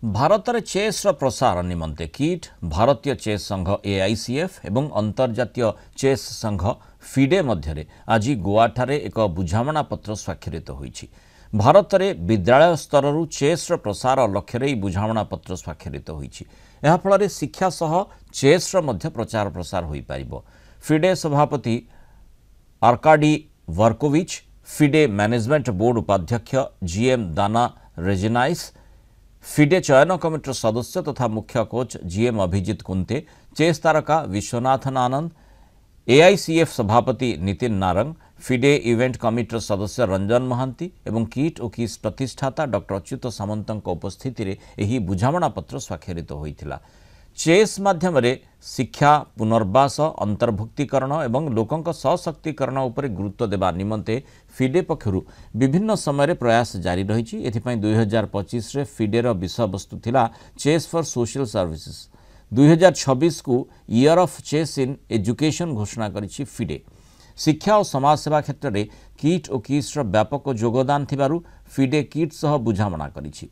भारत में चेस प्रसार निमंते किट भारतीय चेस संघ एआईसीएफ एवं अंतर्जातीय चेस संघ फिडे मध्य आज गोवाठारे एक बुझामणा पत्र स्वाक्षरित होईछि। भारत में विद्यालय स्तर चेस प्रसार लक्ष्य बुझामणा पत्र स्वाक्षरित होईछि। एहा फଳରେ शिक्षा सह चेस मध्य प्रचार प्रसार होई पारिबो। फिडे सभापति आर्काडी वर्कोविच, फिडे मैनेजमेंट बोर्ड उपाध्यक्ष जीएम दाना रेजिनाइस, फिडे चयन कमिटर सदस्य तथा मुख्य कोच जीएम अभिजित कुंते, चेस तारका विश्वनाथन आनंद, एआईसीएफ सभापति नितिन नारंग, फिडे इवेंट कमिटर सदस्य रंजन महांती एवं किट और किस प्रतिष्ठाता डॉक्टर अच्युत सामंत उपस्थिति रे एही बुझामणा पत्र स्वाक्षरित होइथिला। चेस माध्यम शिक्षा, पुनर्वास, अंतर्भुक्तिकरण एवं लोकंक सशक्तिकरण उपर गुरुत्व देवा निमंते फिडे पक्षरु विभिन्न समय प्रयास जारी रही। एथिपाई 2025 रे फिडे रो विषय वस्तु थिला चेस फॉर सोशल सर्विसेज। 2026 को year of chess in education घोषणा करिछि फिडे। शिक्षा और समाज सेवा क्षेत्र में किट और किस व्यापक योगदान थिबारु फिडे किट सह बुझामणा करिछि।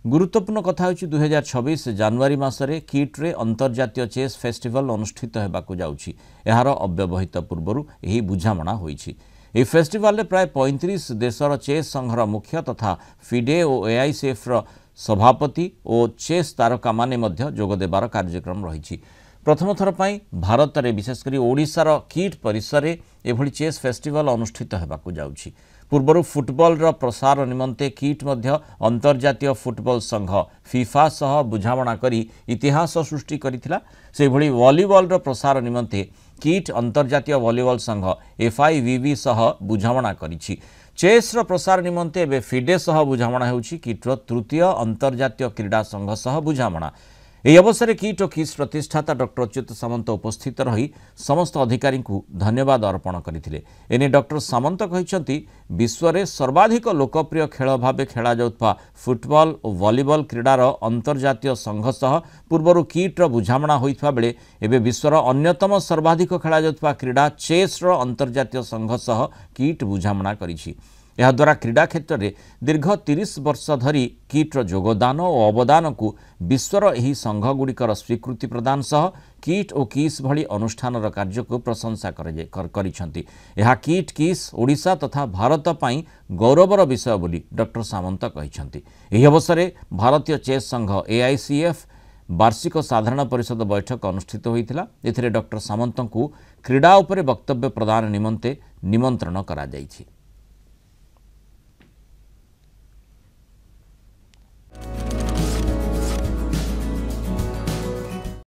गुरुत्वपूर्ण कथा होछि 2026 जनवरी मासरे किट रे अंतर्जातीय चेस फेस्टिवल अनुष्ठित हेबाकु जाउछि। एहार अव्यवहित पूर्वरु एही बुझामणा होइछि। एही फेस्टिवल रे प्राय 35 देशर चेस संघर मुख्य तथा फिडे और एआईसीएफ रो सभापति और चेस तारका माने मध्य जोग देबार कार्यक्रम रहिछि। प्रथम थर पई भारत में विशेषकर ओडिशार किट परिसर में एभली चेस फेस्टिवल अनुष्ठित हेबाकु जाउछि। पूर्वर फुटबॉल रो प्रसार निमंते किट मध्य अंतर्जातीय फुटबॉल संघ फीफा सह बुझामणा करी इतिहास सृष्टि करिथिला। से भली वॉलीबॉल रो प्रसार निमंते किट अंतर्जातीय वॉलीबॉल संघ एफआईवीवी सह बुझामणा करिछि। चेस रो प्रसार निमंते एबे फिडे सह बुझामणा हेउछि। किट रो तृतीय अंतर्जातीय क्रीडा संघ सह बुझामणा। ଏହି ଅବସରରେ କିଟ୍ ଓ କିସ୍ ପ୍ରତିଷ୍ଠାତା ଡକ୍ଟର ଅଚ୍ୟୁତ ସାମନ୍ତ ଉପସ୍ଥିତ ରହି ସମସ୍ତ ଅଧିକାରୀଙ୍କୁ ଧନ୍ୟବାଦ ଅର୍ପଣ କରିଥିଲେ। ଏନେ ଡକ୍ଟର ସାମନ୍ତ କହିଛନ୍ତି ବିଶ୍ୱରେ ସର୍ବାଧିକ ଲୋକପ୍ରିୟ ଖେଳ ଭାବେ ଖେଳାଯାଉଥିବା ଫୁଟବଲ ଓ ଭଲିବଲ କ୍ରୀଡ଼ାର ଅନ୍ତର୍ଜାତୀୟ ସଂଘ ସହ ପୂର୍ବରୁ କିଟ୍ର ବୁଝାମଣା ହୋଇଥିବା ବେଳେ ଏବେ ବିଶ୍ୱର ଅନ୍ୟତମ ସର୍ବାଧିକ ଖେଳାଯାଉଥିବା କ୍ରୀଡ଼ା ଚେସ୍ର ଅନ୍ତର୍ଜାତୀୟ ସଂଘ ସହ କିଟ୍ ବୁଝାମଣା କରିଛି। एहाद्वारा क्रीडा क्षेत्र में दीर्घ 30 वर्ष धरी किट्र योगदान और अवदान को विश्वर एही संघगुड़िकर स्वीकृति प्रदान सह किट और किस भली अनुष्ठान कार्य को प्रशंसा करिसेंति। यह किट किस ओडिशा तथा भारत पई गौरवर विषय बोली डॉक्टर सामंत कहिसेंति। एही अवसर में भारतीय चेस संघ एआईसीएफ वार्षिक साधारण परिषद बैठक अनुष्ठित होइतिला। एथिरे डॉक्टर सामंत को क्रीडा उपरे वक्तव्य प्रदान निमंते निमंत्रण करा जाइछि।